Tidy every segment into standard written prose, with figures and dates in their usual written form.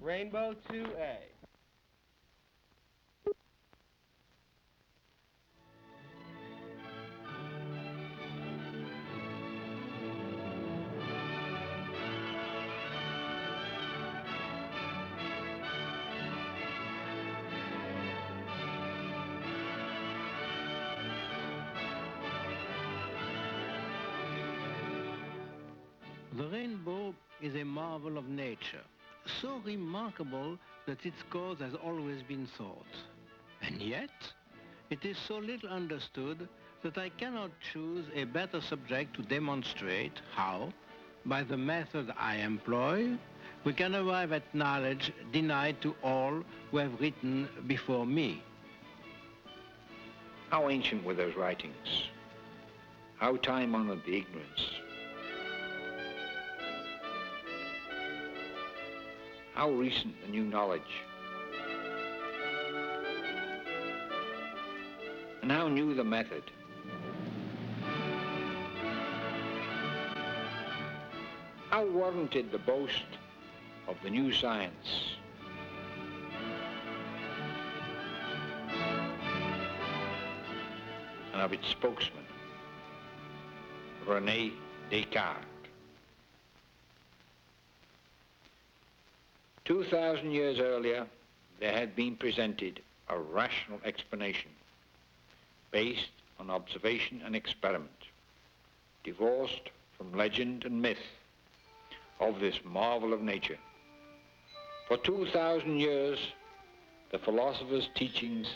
Rainbow 2A. The rainbow is a marvel of nature, so remarkable that its cause has always been thought. And yet, it is so little understood that I cannot choose a better subject to demonstrate how, by the method I employ, we can arrive at knowledge denied to all who have written before me. How ancient were those writings? How time-honored the ignorance? How recent the new knowledge? And how new the method? How warranted the boast of the new science? And of its spokesman, René Descartes. 2,000 years earlier, there had been presented a rational explanation based on observation and experiment, divorced from legend and myth, of this marvel of nature. For 2,000 years, the philosopher's teachings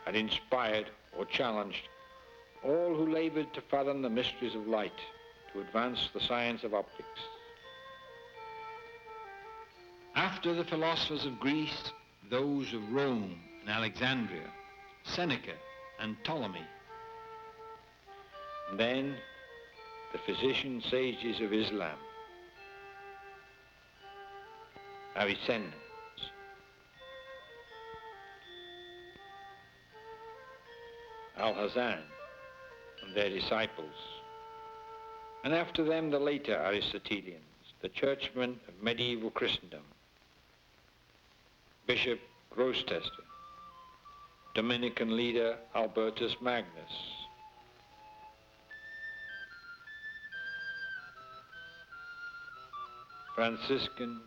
had inspired or challenged all who labored to fathom the mysteries of light, to advance the science of optics. After the philosophers of Greece, those of Rome and Alexandria, Seneca and Ptolemy. And then the physician sages of Islam, Avicenna, Alhazen and their disciples, and after them the later Aristotelians, the churchmen of medieval Christendom, Bishop Grosseteste, Dominican leader Albertus Magnus, Franciscan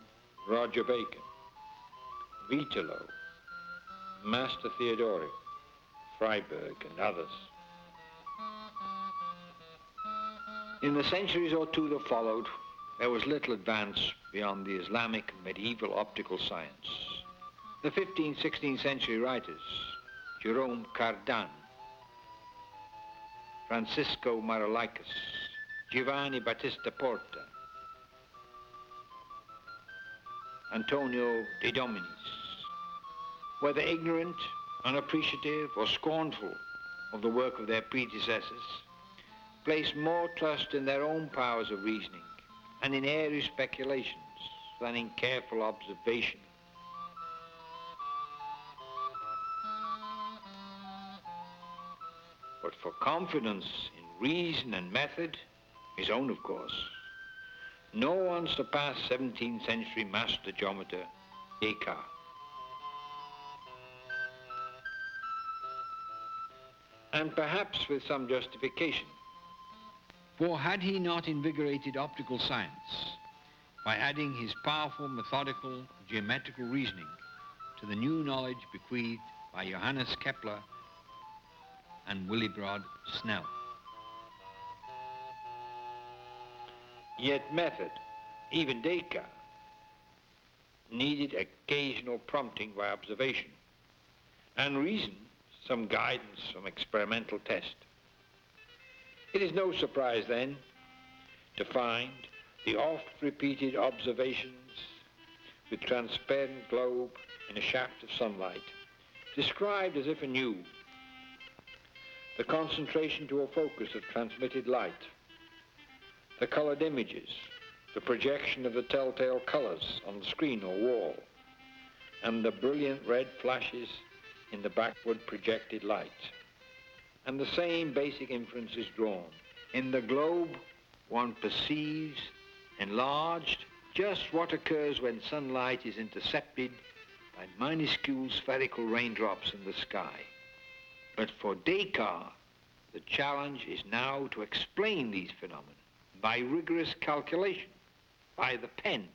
Roger Bacon, Vitalo, Master Theodoric, Freiberg, and others. In the centuries or two that followed, there was little advance beyond the Islamic and medieval optical science. The 15th, 16th century writers, Jerome Cardan, Francisco Marolaicus, Giovanni Battista Porta, Antonio de Dominis, whether ignorant, unappreciative, or scornful of the work of their predecessors, placed more trust in their own powers of reasoning and in airy speculations than in careful observation. But for confidence in reason and method, his own of course, no one surpassed 17th century master geometer Descartes. And perhaps with some justification. For had he not invigorated optical science by adding his powerful methodical geometrical reasoning to the new knowledge bequeathed by Johannes Kepler and Willibrord Snell? Yet method, even Descartes, needed occasional prompting by observation, and reason some guidance from experimental test. It is no surprise then to find the oft-repeated observations with transparent globe in a shaft of sunlight described as if anew, the concentration to a focus of transmitted light, the colored images, the projection of the telltale colors on the screen or wall, and the brilliant red flashes in the backward projected light. And the same basic inference is drawn. In the globe, one perceives enlarged just what occurs when sunlight is intercepted by minuscule spherical raindrops in the sky. But for Descartes, the challenge is now to explain these phenomena by rigorous calculation, by the pen,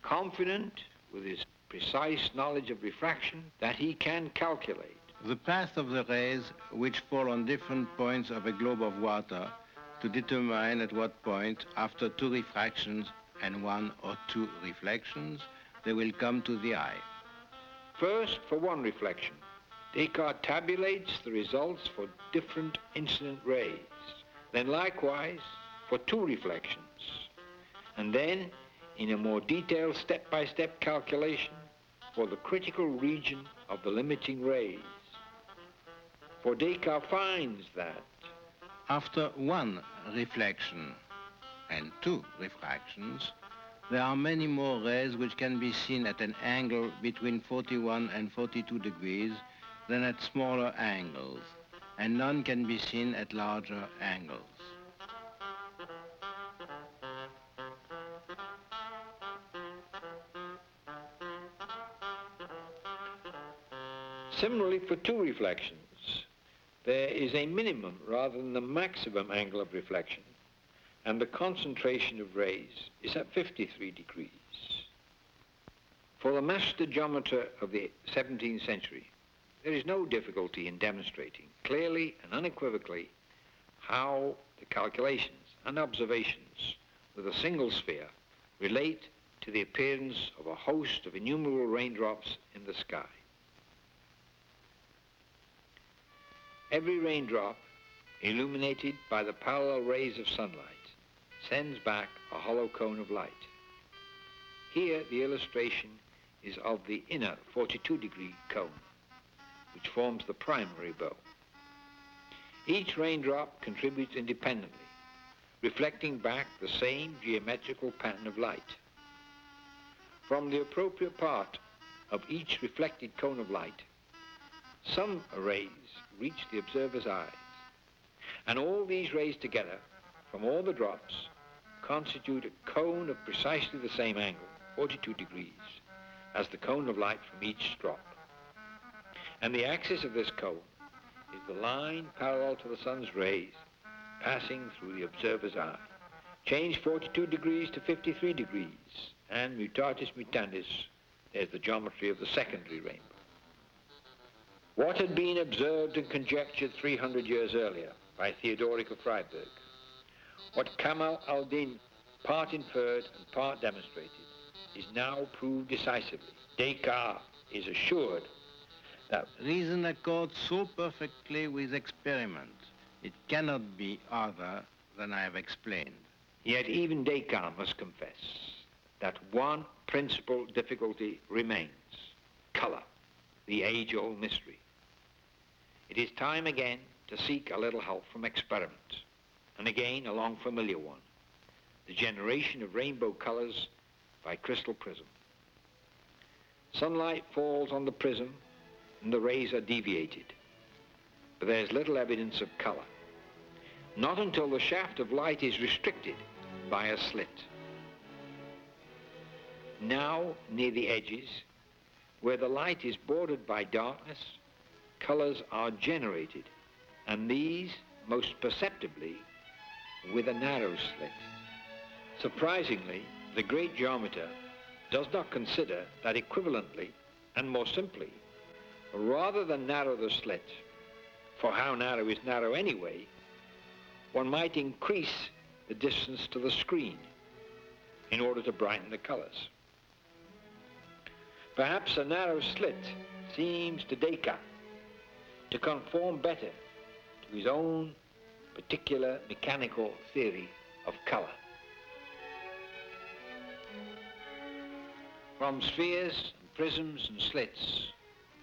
confident with his precise knowledge of refraction that he can calculate the path of the rays which fall on different points of a globe of water to determine at what point, after 2 refractions and 1 or 2 reflections, they will come to the eye. First, for 1 reflection, Descartes tabulates the results for different incident rays. Then likewise for 2 reflections. And then, in a more detailed step-by-step calculation, for the critical region of the limiting rays. For Descartes finds that after 1 reflection and 2 refractions, there are many more rays which can be seen at an angle between 41 and 42 degrees than at smaller angles, and none can be seen at larger angles. Similarly, for 2 reflections, there is a minimum rather than the maximum angle of reflection, and the concentration of rays is at 53 degrees. For the master geometer of the 17th century, there is no difficulty in demonstrating clearly and unequivocally how the calculations and observations with a single sphere relate to the appearance of a host of innumerable raindrops in the sky. Every raindrop, illuminated by the parallel rays of sunlight, sends back a hollow cone of light. Here the illustration is of the inner 42-degree cone, which forms the primary bow. Each raindrop contributes independently, reflecting back the same geometrical pattern of light. From the appropriate part of each reflected cone of light, some rays reach the observer's eyes, and all these rays together, from all the drops, constitute a cone of precisely the same angle, 42 degrees, as the cone of light from each drop. And the axis of this cone is the line parallel to the sun's rays passing through the observer's eye. Change 42 degrees to 53 degrees, and mutatis mutandis, there's the geometry of the secondary rainbow. What had been observed and conjectured 300 years earlier by Theodoric of Freiburg, what Kamal al-Din part inferred and part demonstrated, is now proved decisively. Descartes is assured that reason accords so perfectly with experiment, it cannot be other than I have explained. Yet even Descartes must confess that one principal difficulty remains: color, the age-old mystery. It is time again to seek a little help from experiment, and again a long familiar one, the generation of rainbow colors by crystal prism. Sunlight falls on the prism and the rays are deviated, but there's little evidence of color, not until the shaft of light is restricted by a slit. Now, near the edges, where the light is bordered by darkness, colors are generated, and these most perceptibly with a narrow slit. Surprisingly, the great geometer does not consider that equivalently and more simply, rather than narrow the slit, for how narrow is narrow anyway, one might increase the distance to the screen in order to brighten the colors. Perhaps a narrow slit seems to Descartes to conform better to his own particular mechanical theory of color. From spheres, and prisms, and slits,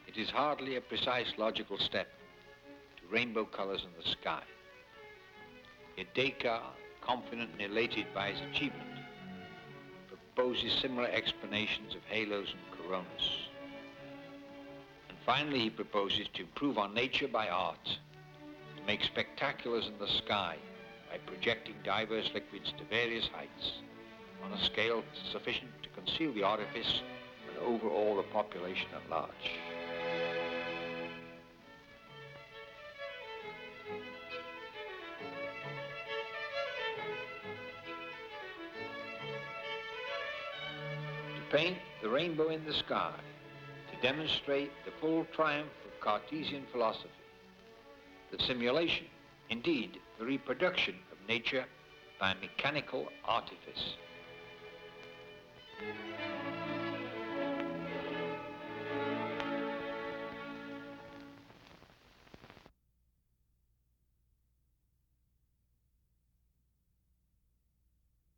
it is hardly a precise logical step to rainbow colors in the sky. Yet Descartes, confident and elated by his achievement, proposes similar explanations of halos and coronas. And finally, he proposes to improve on nature by art, to make spectaculars in the sky by projecting diverse liquids to various heights on a scale sufficient to conceal the artifice and overawe the population at large. To paint the rainbow in the sky, to demonstrate the full triumph of Cartesian philosophy, the simulation, indeed, the reproduction of nature by mechanical artifice.